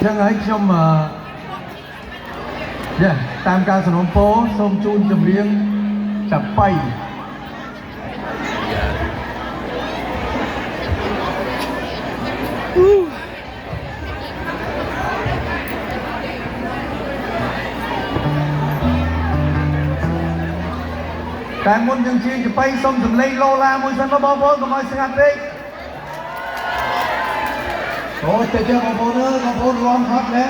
ចឹងហើយខ្ញុំតាមការសំណូមពរសូមជូនចម្រៀងចាប៉ៃតែមុនយើងជាចាប៉ៃសូមសម្លេងឡូឡាមួយសិនបងប្អូនកុំឲ្យស្ងាត់ពេកអូចេះបងប្អូនអើយបងប្អូនរំហត់ណា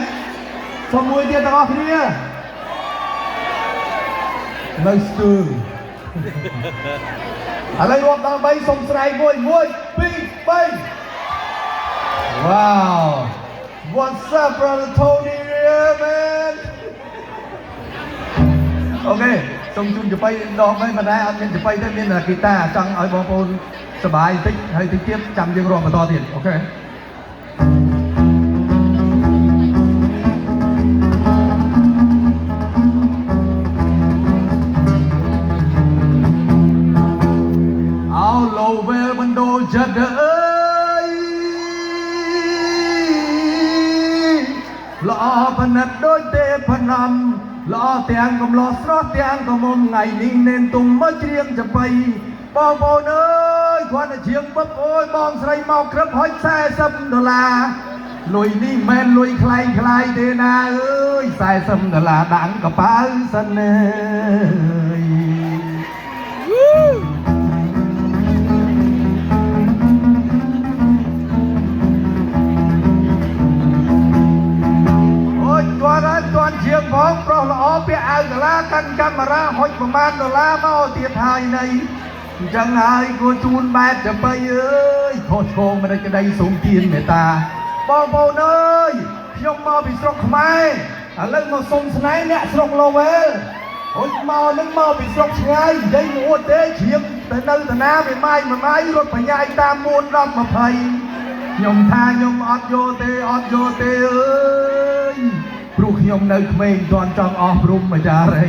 សូមមួយទៀតទាំងអស់គ្នានៅស្ទើរឥឡូវរាប់ដល់3សូមស្រែក1 2 3 Wow What's up brother Tony here man អូខេសូមជូនចាប៉ៃដងហើយមិនដែរអត់មានចាប៉ៃទេមានហ្គីតាចង់ឲ្យបងប្អូនសប្បាយបន្តិចហើយតិចទៀតចាំយើងរាប់បន្តទៀតអូខេចិត្តអើយល្អផនិតដូចទេផនំល្អទាំងកំឡោះស្រស់ទាំងកមុំថ្ងៃនេះនេនទុំមកច្រៀងចំបៃបងប្អូនអើយគ្រាន់តែច្រៀងបបអូយបងស្រីមកក្រឹបហុច$40លុយនេះមិនលុយខ្លែងខ្លាយទេណាអើយ$40ដាក់កប៉ៅសិនអើយទាន់ជាងផងប្រុសល្អពាក់អាវកាឡាកាន់កាមេរ៉ាហុចប្រមាណ$មកទៀតហើយនៃអញ្ចឹងហើយគួរជូនបែបចំបៃអើយខុសឆ្គងមិនក្តីសូមទានមេត្តាបងប្អូនអើយខ្ញុំមកពីស្រុកខ្មែរឥឡូវមកសុំស្នេហ៍អ្នកស្រុកឡូវែលហុចមកនឹងមកពីស្រុកឆ្ងាយនិយាយមិនអួតទេជ្រាបទៅនៅតាណាវាម៉ាយរត់បញ្ញាយតាម4 10 20ខ្ញុំថាខ្ញុំអត់យកទេអត់យកទេអើយព្រោះខ្ញុំនៅក្មេងទាន់ចង់អស់ព្រំអាចារ្យអី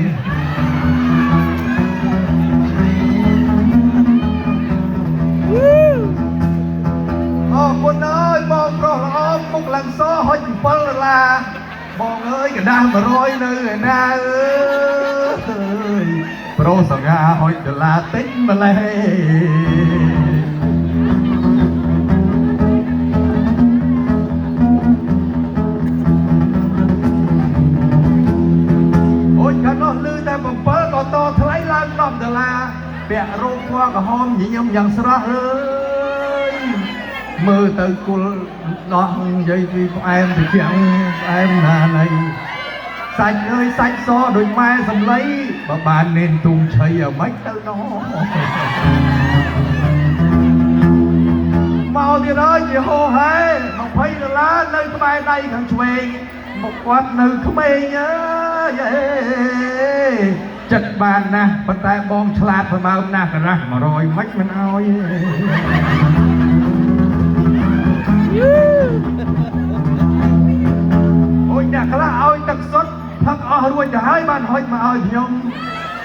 អរគុណអើយបងប្រុសល្អមុខឡើងសហុច$7បងអើយកដាស់100នៅឯណាអើយប្រុសសង្ហាហុច$តិចម្លេះក៏តថ្លៃឡើង$10ពាក់រោគពណ៌ក្រហមញញឹមយ៉ាងស្រស់អើយមើលទៅគុលដោះនិយាយពីផ្អែមទៅជាងផ្អែមណាណៃសាច់អើយសាច់សដូចម៉ែសំឡីបើបាននេនទុំឆៃឲ្យម៉េចទៅណោះមកទៀតអើយជាហោហែ$20នៅក្បែរដៃខាងឆ្វេងមកគាត់នៅក្មេងអើយចិត្តបានណាស់ប៉ុន្តែបងឆ្លាតប្រមើមណាស់កណាស់100មិនមិនអោយអូយអ្នកខ្លះអោយទឹកសុទ្ធផឹកអស់រួចទៅហើយបានហុចមកឲ្យខ្ញុំ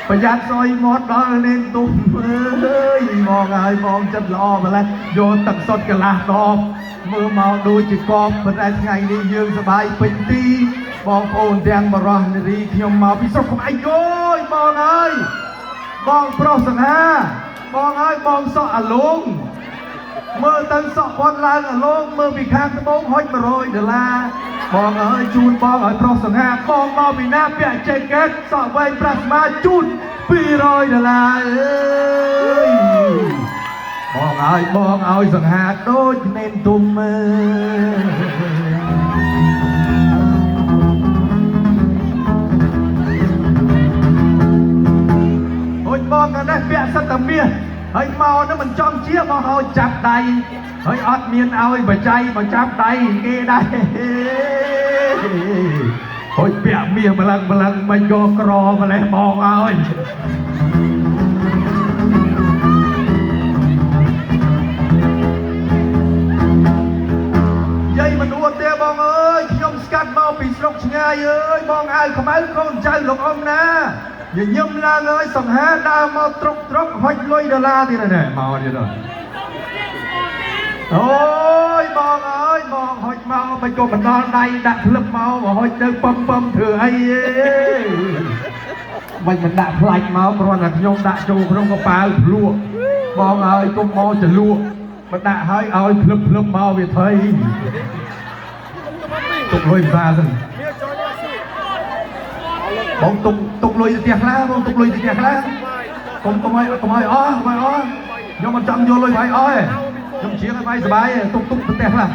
ប្រយ័ត្នសយមាត់ដល់នេនទុំអើយមកហើយបងចិត្តល្អម្ល៉េះយកទឹកសុទ្ធកន្លះដបមើលមកដូចជាកបប៉ុន្តែថ្ងៃនេះយើងសប្បាយពេញទីបងប្អូនទាំងបរោះនារីខ្ញុំមកពីស្រុកកំឯងអើយបងអើយបងប្រុសសង្ហាបងអើយបងសក់អាលងមើលទៅសក់គាត់ឡើងអាលងមើលពីខាងត្បូងហុច$100បងអើយជូនបងឲ្យប្រុសសង្ហាបងមកពីណាពាក់ជែកកេតសក់វែងប្រាស្មាជូន$200អើយបងឲ្យសង្ហាដូចនេនទុំមើលបងកណ្ដេះពាក់សិតតែមាសហើយមកនោះមិនចំជាមកឲ្យចាប់ដៃហើយអត់មានឲ្យបច្ច័យមកចាប់ដៃគេដែរហុចពាក់មាសម្លឹងមិនយកក្រម្លេះបងឲ្យយាយមិនអួតទេបងអើយខ្ញុំស្កាត់មកពីស្រុកឆ្ងាយអើយបងអាវខ្មៅកូនចៅលោកអ៊ំណាញញឹមឡើងអើយសង្ហាដើរមកត្រុកហុចលុយ$ទៀតហើយមកទៀតអូយបងអើយបងហុច mau mày cho mình đo đây đặt lớp mau mà hồi chơi pâm thừa hay mình đặt lạnh máu còn là nhông đặt trù không có phá lụa bong ơi công mo chỉ lụa mình đặt hơi ơi lớp mau về thấy tục lôi ra rồi bong tục lôi tiệc lá bong tục lôi tiệc lá không ai ó nhưng mà chậm vô lôi phải ơi trong chiếc vai sờ bài tục tiệc là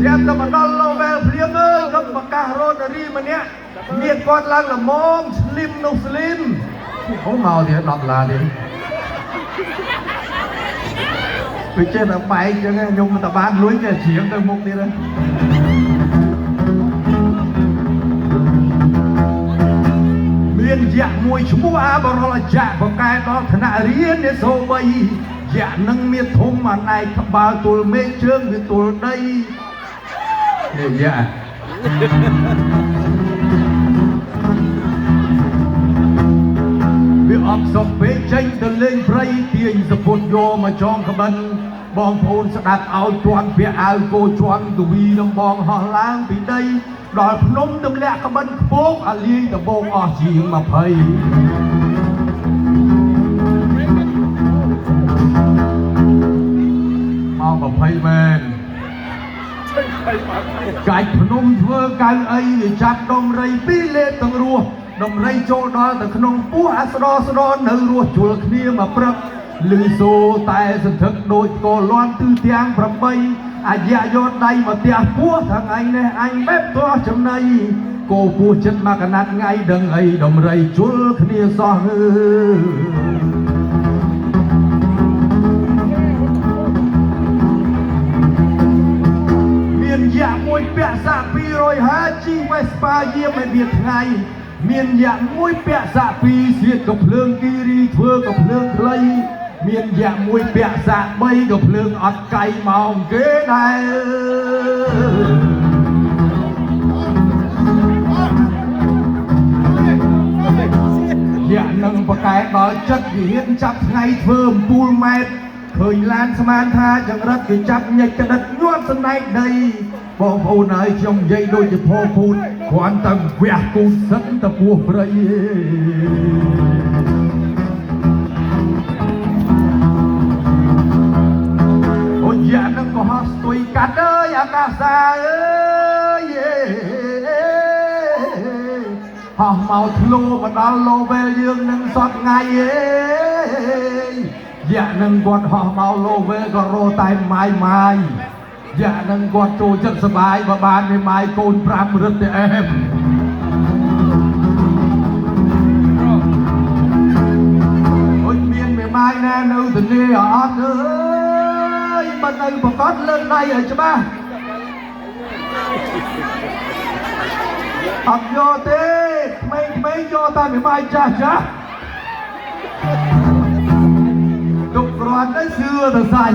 xem tao mà đo lâu về phim ơi không mà cà rốt đi mà nhé miệt con lang là mom slim không màu thì đọc là đi vì trên là phải chứ nghe nhung người ta bán lưới cái chiếc tao mục đi đấy miền dạng mùi chúng ta bảo là chạm vào cái đó thằng nào riêng để sâu bay dạng nâng miệt thông mà này thằng bao tuổi mê trương vì tuổi đây dạ việc ấp sọc bế tranh từ lên prey tiền dập bột vô mà chọn các bạn bong phôn sẽ đặt áo choàng phía áo cô choàng từ vì đồng bong họ lang vì đây đòi nông đâm lẹ các bạn phố à liên từ bong ở gì mà phải mau mà phải men cái nông thưa cái ấy chặt đồng rây bí lệ tầng rùa đồng rây cho đó từ nông phú á sơ đo nở rùa chùa kia mà prấp lư xô tay dân thực đôi cô loan tư tiếng prấp bay à dạ do đây mà tia phú thằng anh bếp to trong này cô phú chân mà cả nát ngay đằng ấy đồng rây chùa kia so hư dạ môi bẹ dạ pi rồi há chi vai spa yếm mày biệt ngày miền dạ môi bẹ dạ pi diệt cặp lương kiri thưa cặp lương clay miền dạ môi bẹ dạ bay cặp lương ọt cay màu ghế này dạ nâng vào cái đó chất vì hiện chắc ngay thơm pul mệt khởi lan saman tha chẳng rất thì chắc nhảy cái đất nhuốm sân này đây bong phun ơi trong dây đôi chỉ phô phun quan tâm quẹt cún sẵn ta buộc đây ôi dạ nâng có hát tùy cắt ơi akasa ơi họ màu lô mà đã lô về dương nâng xót ngay dạ nâng quạt họ màu lô về có rô tay mai dạ nâng quạt trôi chân sơ bái và bàn với mai côn pram rứt để em ôi miền miền mai nè nâu tình đi ở ơi bên đây mà có lên đây rồi chứ ba học vô thế mấy vô ta miền mai cha đục loạn đấy xưa là dài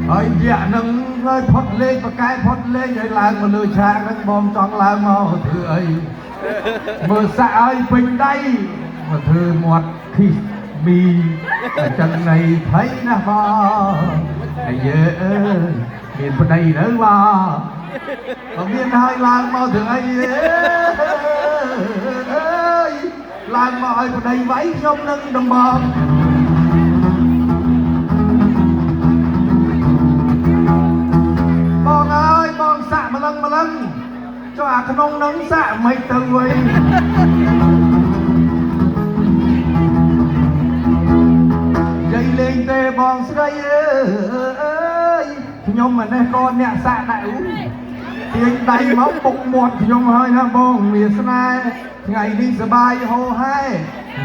ơi dạ nâng ơi phật lên và cái phật lên vậy là một lừa cha nâng bom tròn là màu thưa ấy mờ xạ ơi bình đây mà thưa một khi mi ở chân này thấy nè ba ai dễ miền bên đây nữa ba ở miền hai làng màu thưa ấy làng màu bên đây váy trong nâng đồng bom bong ơi bong xạ mà lăng cho cái nông nắng xạ mấy tầng ấy dây lên tê bong dưới đây ơi nhưng mà đây con nhẹ xạ đại ú tiếng đầy máu bụng một nhưng hơi là bong miền này ngày đi sờ bay hồ hai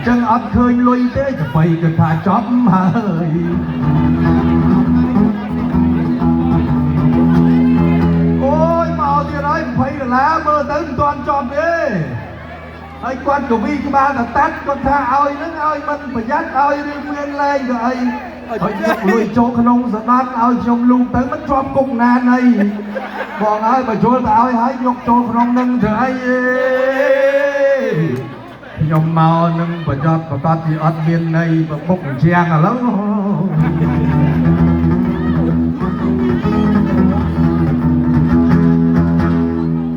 chân ấp khơi lùi thế cho phải cứ thả chóp hơi ôi màu thì nói phải lá mơ tới toàn tròn đi anh quan của vi cái ba là tát con tha ơi nó ơi mình phải dắt ơi đi nguyên lên rồi ហើយយកលុយចូលក្នុងសណ្ដានឲ្យខ្ញុំលូកទៅមិនជាប់គុកណានៃបងហើយបើចូលទៅឲ្យយកចូលក្នុងនឹងធ្វើអីខ្ញុំមកនឹងប្រយោជន៍ប្រកាសជាអត់មានន័យប្រពុកជាងឥឡូវ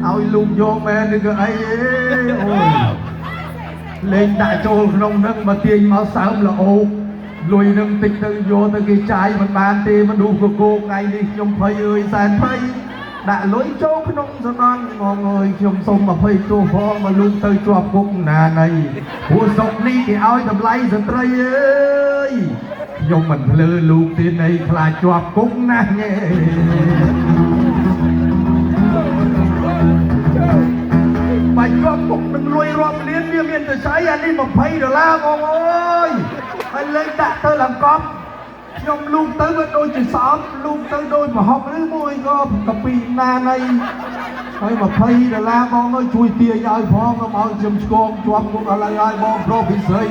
ឲ្យលូកយកមែននេះក៏អីអូយលេងដាក់ចូលក្នុងនឹងមកទាញមកសើមល្អោកលុយនឹងតិចទៅយកទៅគេចាយមិនបានទេមនុស្សកកថ្ងៃនេះខ្ញុំភ័យអើយសែនភ័យដាក់លុយចូលក្នុងសណ្ដានមកអើយខ្ញុំសូម20ទោសផងមកលូកទៅជាប់គុកណានៃព្រោះសុកនេះគេឲ្យតម្លៃស្ត្រីអើយខ្ញុំមិនភ្លើលូកទៀតនៃខ្លាចជាប់គុកណាស់ទេបាច់ជាប់គុកនឹងលុយរាប់លានវាមានតែស្អីអានេះ$20បងអើយហើយលេងដាក់ទៅឡើងកប់ខ្ញុំលូកទៅវាដូចជាស្អប់លូកទៅដូចប្រហុកឬមួយក៏កាពីណានៃហើយ$20បងអើយជួយទាញឲ្យផងកុំឲ្យខ្ញុំឆ្កងជាប់គុកឥឡូវឲ្យបងប្រុសពិសេស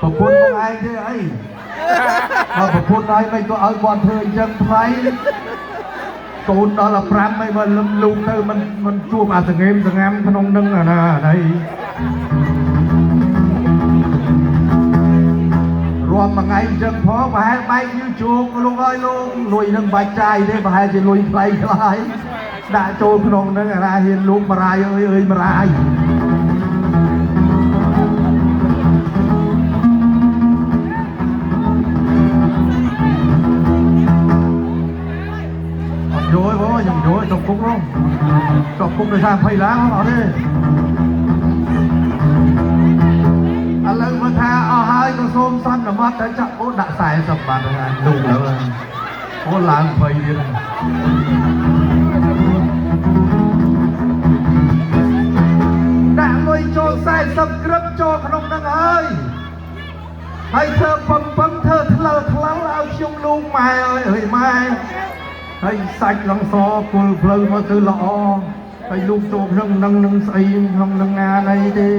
ប្រពន្ធបងឯងទេអីបើប្រពន្ធឲ្យមិនក៏ឲ្យគាត់ធ្វើអញ្ចឹងថ្លៃកូនដល់15មិនបើលឹមលូកទៅមិនជួបអាសង្ងេមសង្ងាំក្នុងនឹងអាណានេះរួមមួយថ្ងៃអញ្ចឹងផងប្រហែលបែកយូជោគលោកអើយលោកលុយនឹងបាច់ចាយទេប្រហែលជាលុយថ្លៃខ្លះដាក់ចូលក្នុងនឹងអាណាហ៊ានលោកមរាយអើយមរាយយល់បងខ្ញុំយល់ចុកគុកហ្នឹងចុកគុកដោយសារ20ឡានអត់ទេឥឡូវមកថាអស់ហើយក៏សូមសន្មត់ទៅចាក់អូដាក់40បាត់ហើយលោកទៅអូឡើង20ទៀតដាក់លុយចូល40ក្រឹបចូលក្នុងហ្នឹងហើយធ្វើពំធ្វើថ្លើឲ្យខ្ញុំលូកម៉ែអើយម៉ែហើយសាច់ឡងសគល់ផ្លូវមកទៅល្អហើយលូកចូលក្នុងនឹងស្អីក្នុងនឹងណាណីទេ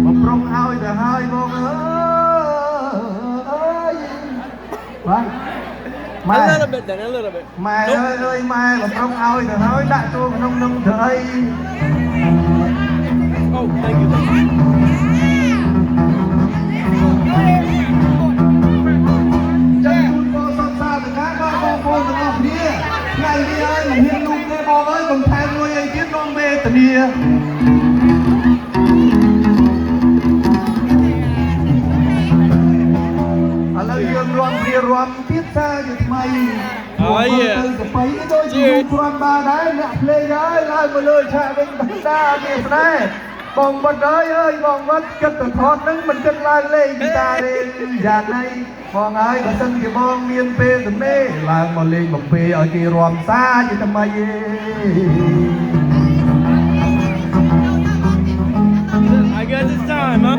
មកប្រុងឲ្យទៅហើយបងអើយបាទម៉ែ A little bit ម៉ែអើយម៉ែមកប្រុងឲ្យទៅហើយដាក់ចូលក្នុងនឹងធ្វើអីអូ thank youថ្ងៃនេះហើយមិនហ៊ានលូកទេបងអើយកំថែមលុយអីទៀតក្នុងវេទនាឥឡូវយើងរួមទៀតសារជាថ្មីអូយទៅទៅដូចជាគ្រាន់បានដែរអ្នកភ្លេងហើយឡើងមកលើឆាកវិញតាវាស្ដែបងវត្តអើយបងវត្តគិតទៅថតនឹងមិនគិតឡើងលេងតាទេយ៉ាងណីបងហើយបើសិនជាបងមានពេលទំនេរឡើងមកលេងបំពេឲ្យគេរំសាជាថ្មីឯង I guess it's time, huh?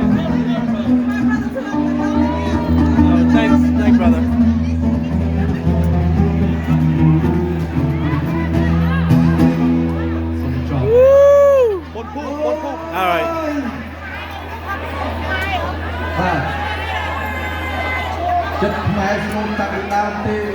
Oh, thanks, brother. Woo! All right. Chất mẹ xuống tặng đam tê